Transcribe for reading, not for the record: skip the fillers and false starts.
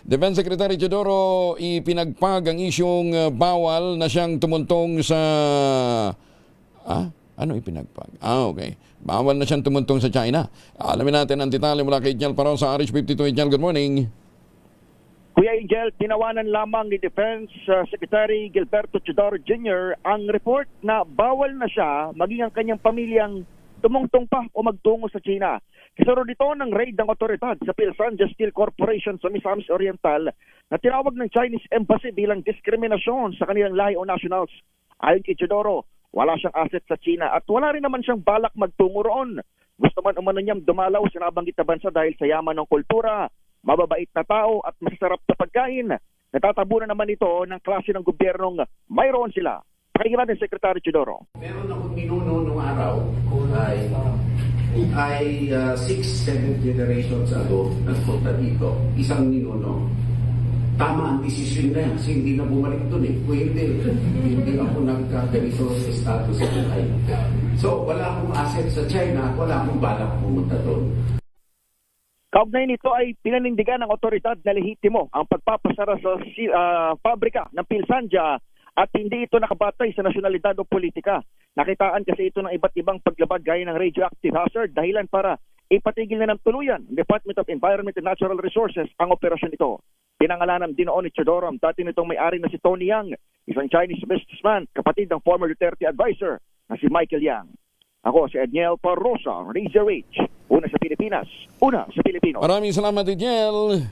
Defense Secretary Teodoro, ipinagpag ang isyong bawal na siyang tumuntong sa... Ano ipinagpag? Okay. Bawal na siyang tumuntong sa China. Alamin natin ang detalye mula kay Jel Paron sa RH52. Jel, good morning. Kuya Angel, tinawanan lamang ni Defense Secretary Gilberto Teodoro Jr. ang report na bawal na siya maging ang kanyang pamilyang tumungtong pa o magtungo sa China. Kasaro dito ng raid ng otoridad sa Pilsanja Steel Corporation sa Misamis Oriental na tinawag ng Chinese Embassy bilang diskriminasyon sa kanilang lahi o nationals. Ayon kay Teodoro, wala siyang asset sa China at wala rin naman siyang balak magtungo roon. Gusto man umano niyang dumalaw sa nabanggit na bansa dahil sa yaman ng kultura, mababait na tao at masasarap na pagkain. Natatabunan naman ito ng klase ng gobyernong mayroon sila. Pakinggan natin Secretary Teodoro. Meron akong minuno nung araw ay 6-7 generations ago nagpunta dito. Isang minuno. Tama ang desisyon na yan kasi hindi na bumalik doon eh. Hindi ako nagkaganito sa status sa buhay. So wala akong asset sa China at wala akong balak pumunta doon. Kaugnay nito ay pinanindigan ng otoridad na lehitimo ang pagpapasara sa pabrika ng Pilsanja at hindi ito nakabatay sa nasyonalidad o politika. Nakitaan kasi ito ng iba't ibang paglabag gaya ng radioactive hazard dahilan para ipatigil na ng tuluyan ng Department of Environment and Natural Resources ang operasyon ito. Pinangalanan din noon ni Teodoro ang dati nitong may-ari na si Tony Yang, isang Chinese businessman, kapatid ng former Duterte advisor na si Michael Yang. Ako si Edniel Parrosa, Razor H. Una sa Pilipinas, una sa Pilipino. Maraming salamat, Jel.